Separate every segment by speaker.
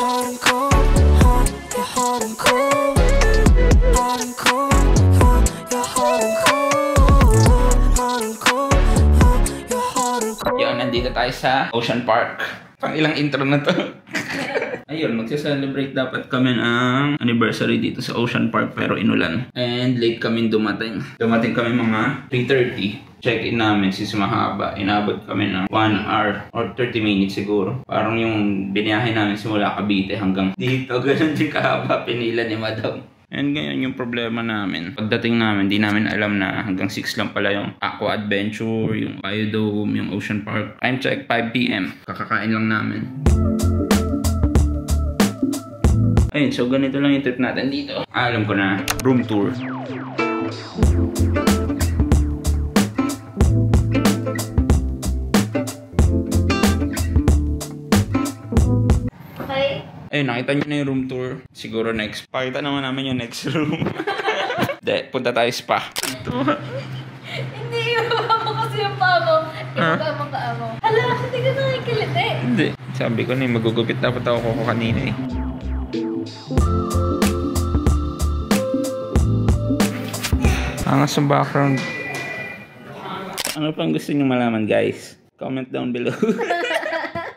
Speaker 1: hot and cold, hot, you're hot and cold, hot and cold, hot, you're hot and cold, hot and cold, hot, you're hot and cold.
Speaker 2: Yan, nandito tayo sa Ocean Park. Pang ilang intro na to. Ayun, magsa-celebrate dapat kami ng anniversary dito sa Ocean Park pero inulan. And late kami dumating. Dumating kami mga 3:30. Check-in namin since mahaba. Inabot kami ng 1 hour or 30 minutes siguro. Parang yung biniyahe namin simula Cavite hanggang dito. Ganun din kahaba pinila ni Madam. And ngayon yung problema namin. Pagdating namin, di namin alam na hanggang 6 lang pala yung Aqua Adventure, yung Biodome, yung Ocean Park. Time check, 5 PM. Kakakain lang namin. Ayun, so ganito lang yung trip natin dito. Alam ko na, room tour. Ayun, nakita nyo na yung room tour. Siguro next. Pakita naman namin yung next room. De, punta tayo spa.
Speaker 3: Hindi, ibaba mo kasi yung paa mo. Ibaba mo paa mo. Hala, hindi ka nakikilit eh.
Speaker 2: Hindi. Sabi ko na magugupit dapat ako kanina eh. Angas sa background. Ano pang gusto nyo malaman, guys? Comment down below.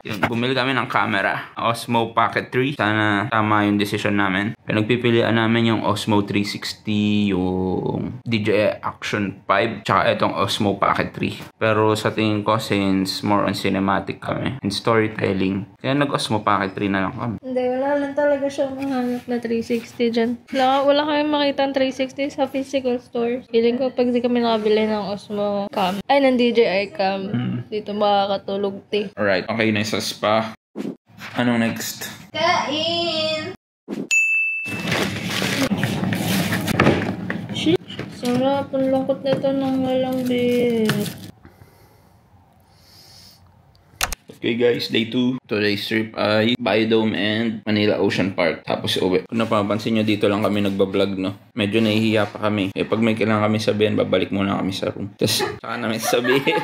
Speaker 2: Yun, bumili kami ng camera. Osmo Pocket 3. Sana tama yung decision namin. Pinagpipilian namin yung Osmo 360, yung DJI Action 5, tsaka itong Osmo Pocket 3. Pero sa tingin ko, since more on cinematic kami and storytelling, kaya nag-Osmo Pocket 3 na lang kami.
Speaker 3: Hindi, wala lang talaga siyang mahanap na 360 dyan. Wala kami makita ng 360 sa physical store. Feeling ko pag di kami nakabili ng Osmo Cam, ay ng DJI Cam, dito makakatulog ti.
Speaker 2: Alright, okay na sa spa. Anong next?
Speaker 3: Kain! Shit! Sarap, ang lungkot na ito ng walang bit.
Speaker 2: Okay guys, day 2. Today's trip ay Biodome and Manila Ocean Park. Tapos uwi. Kung napapansin nyo, dito lang kami nagbablog, no? Medyo nahihiya pa kami. Eh, pag may kailangan kami sabihin, babalik muna kami sa room. Tapos, saka namin sabihin.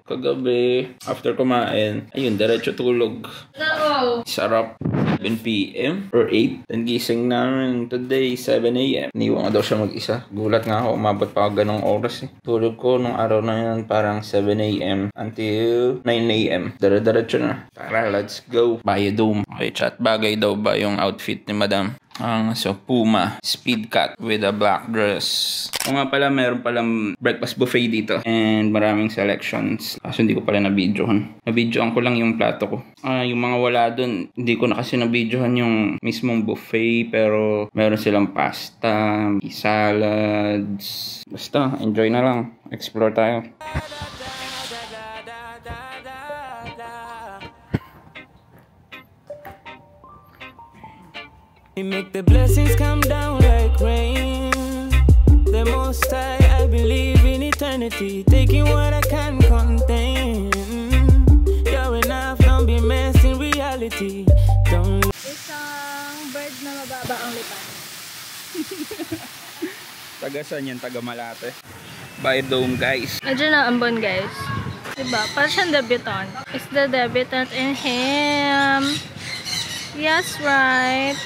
Speaker 2: Kagabi, after kumain, ayun, diretso tulog.
Speaker 3: No!
Speaker 2: Sarap. 7 PM or 8. Then gising namin today, 7 AM. Iniwan ko daw siya mag-isa. Gulat nga ako, umabot pa ako ganong oras eh. Tulog ko nung araw na yun parang 7 AM until 9 AM. Diretso na. Tara, let's go. Biodome. Okay, chat. Bagay daw ba yung outfit ni Madam? So, Puma Speed Cut with a black dress. O nga pala, meron palang breakfast buffet dito. And maraming selections. Kaso hindi ko pala na-videohan. Na-videohan ko lang yung plato ko. Yung mga wala dun, hindi ko na kasi na-videohan yung mismong buffet. Pero meron silang pasta, salads. Basta, enjoy na lang. Explore tayo.
Speaker 1: We make the blessings come down like rain. The most I believe in eternity, taking what I can contain. You're enough, don't be messing reality. Don't.
Speaker 3: Isang bird na mababa ang lipan.
Speaker 2: Taga saan yan? Taga Malate. Biodome guys.
Speaker 3: Medyo na ambon guys. Diba? Parang siyang debutant. It's the debutant in him. Yes, right.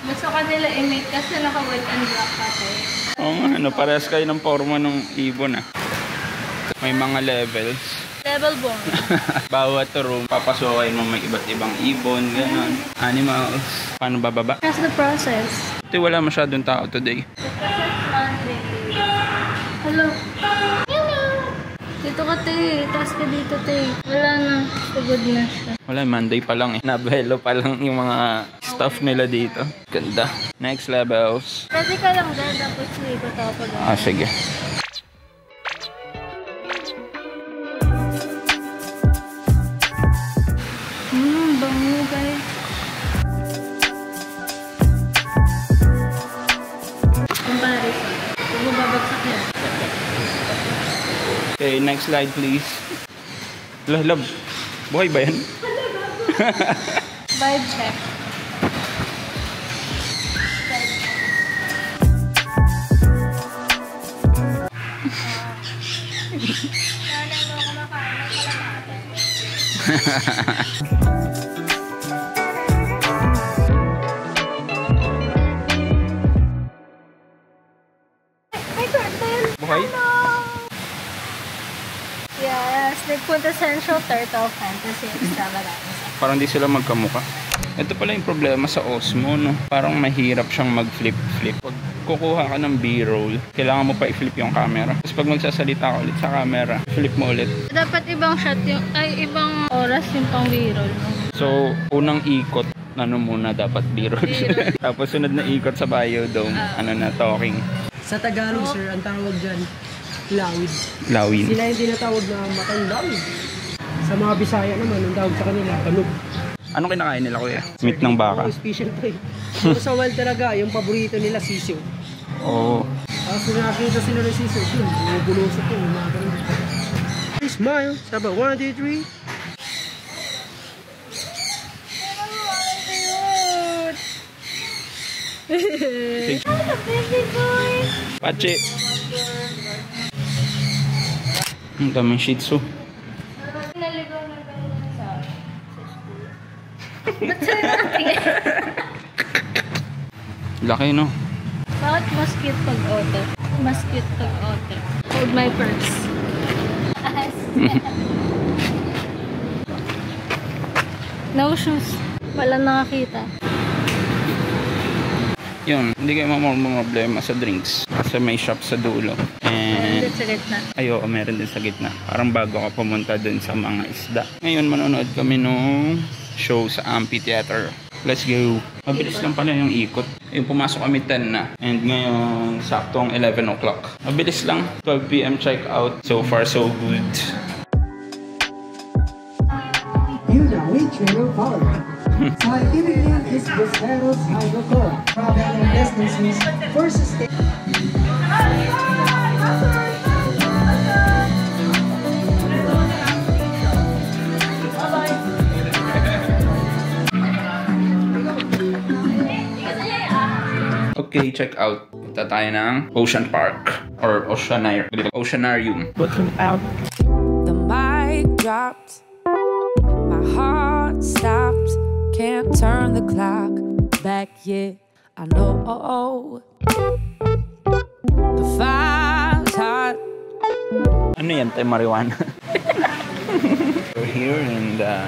Speaker 3: Gusto ka nila i-make kasi naka-white and black kasi.
Speaker 2: Oo nga, ano, parehas kayo ng forma ng ibon ah. May mga levels.
Speaker 3: Level born.
Speaker 2: Bawat room, papasukin mo may iba't ibang ibon, gano'n. Animals. Paano bababa?
Speaker 3: That's the process.
Speaker 2: Ito wala masyadong tao today.
Speaker 3: The process Monday. Hello. Hello. Dito ka te. Taas ka dito te. Wala na. Pagod na siya.
Speaker 2: Wala, Monday pa lang eh. Nabelo pa lang yung mga stuff nila dito. Ganda. Next levels.
Speaker 3: Pwede ka lang dyan. Tapos ikot ako pag
Speaker 2: Sige.
Speaker 3: Bango guys. Comparison. Huwag mo babagsak yan.
Speaker 2: Okay, next slide please. Love. Buhay ba yan?
Speaker 3: Vibe check. quintessential turtle fantasy extravaganza.
Speaker 2: Parang di sila magkamuka. Ito pala yung problema sa Osmo, no? Parang mahirap siyang mag-flip-flip. Pag kukuha ka ng B-roll, kailangan mo pa i-flip yung camera. Tapos pag magsasalita ka ulit sa camera, flip mo ulit.
Speaker 3: Dapat ibang shot yung, ay ibang oras yung pang B-roll mo.
Speaker 2: So, unang ikot, ano muna dapat B-roll. Tapos sunod na ikot sa Biodome, talking.
Speaker 4: Sa Tagalog, sir, ang tawag dyan, lawid.
Speaker 2: Lawin.
Speaker 4: Sila yung tinatawag na matang lawid. Sa mga Bisaya naman, ang tawag sa kanila, tanog.
Speaker 2: Anong kinakain nila, kuya? Meat ng baka?
Speaker 4: Oo, special to eh. Pero sa wild talaga, yung paborito nila, sisiw.
Speaker 2: Oo.
Speaker 4: Tapos nakakita sila ng sisiw, yun, bumubulusok yun, mga ganun. Smile, sabi, 1, 2, 3.
Speaker 3: Baby boy!
Speaker 2: Pachi! Ang daming shih tzu.
Speaker 3: Naligaw na gano'n sa school. Ba't sa'yo natin?
Speaker 2: Laki, no?
Speaker 3: Bakit mas cute pag ote? Mas cute pag ote. Hold my purse. No shoes. Wala nakakita.
Speaker 2: Yun, hindi kayo problema sa drinks. Kasi may shop sa dulo. And
Speaker 3: Sa gitna.
Speaker 2: ayo, meron din sa gitna. Parang bago ka pumunta dun sa mga isda. Ngayon, manonood kami nung show sa amphitheater. Let's go. Mabilis lang pala yung ikot. Yung pumasok kami 10 na. And ngayon, saktong 11 o'clock. Mabilis lang. 12 PM check out. So far, so good.
Speaker 5: You know, we train power. Scientific is Bosferos hydrochlora. Travel and distances for sustain.
Speaker 2: Okay, check out. Punta tayo ng Ocean Park. Or Oceanarium.
Speaker 4: Welcome out.
Speaker 6: The mic dropped, my heart stopped, can't turn the clock back yet. I know the fire's hot.
Speaker 2: Ano yan? Tayo marijuana. We're here in the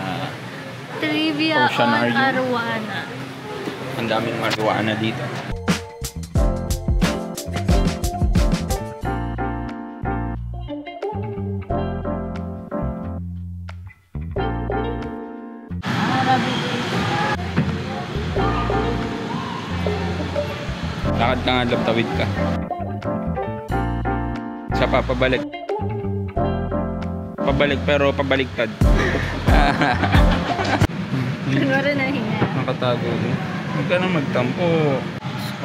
Speaker 3: Trivia on
Speaker 2: Oceanarium.
Speaker 3: Arowana.
Speaker 2: Ang daming marijuana dito. Lakad ka nga, tawid ka. Sa pabalik. Pabalik pero pabaliktad.
Speaker 3: Kunwari na hinga.
Speaker 2: Nakatago din. Huwag ka na magtampo.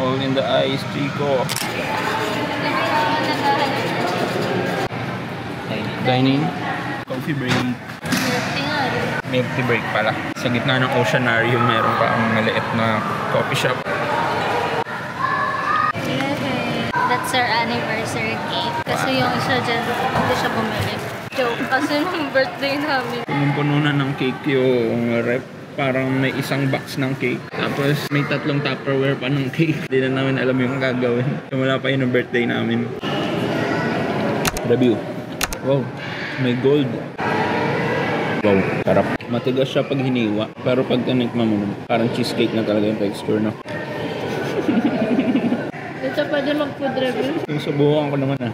Speaker 2: All in the eyes, Chico. Dining. Coffee break. Milk tea break pala. Sa gitna ng Oceanarium, meron pa ang maliit na coffee shop.
Speaker 3: That's our anniversary cake. Kasi yung isa dyan, hindi siya bumili. Joke. Kasi nung birthday namin.
Speaker 2: Punong-puno na ng cake yung rep. Parang may isang box ng cake. Tapos may 3 Tupperware pa ng cake. Hindi na namin alam yung gagawin. Wala pa yun ng birthday namin. Review. Wow. May gold. Wow. Sarap. Matigas siya pag hiniwa. Pero pag tinikman mo, parang cheesecake na talaga yung texture, no?
Speaker 3: Dito pwede mag-food review.
Speaker 2: Yung subukan ko naman, ah.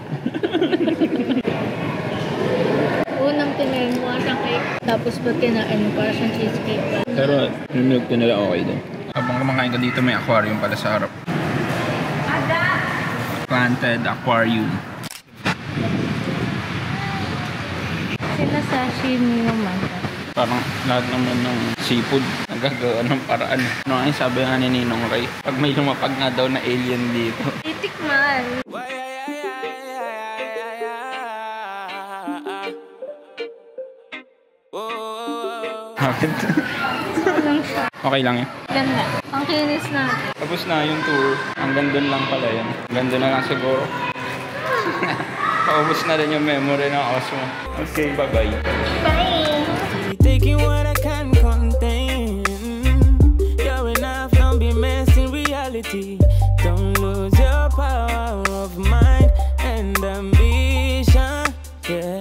Speaker 3: Unang tinayin mo siyang cake. Tapos pag kinain mo para siyang cheesecake.
Speaker 2: Pero yung milk tea nila okay din. Habang kumakain ka dito, may aquarium pala sa harap. Planted aquarium.
Speaker 3: Sila sashimi naman.
Speaker 2: Parang lahat naman ng seafood nagagawa ng paraan. Ano ay sabi nga ni Ninong Ray, pag may lumapag nga daw na alien dito.
Speaker 3: Titikman.
Speaker 2: Bakit?
Speaker 3: Lang siya.
Speaker 2: Okay lang yun.
Speaker 3: Ganda. Ang kinis na.
Speaker 2: Tapos na yung tour. Hanggang doon lang pala yun. Hanggang doon na lang siguro. Paubos na rin yung memory ng Osmo. Okay, bye-bye.
Speaker 3: Bye!
Speaker 1: Taking what I can contain. You're enough, don't be messing reality. Don't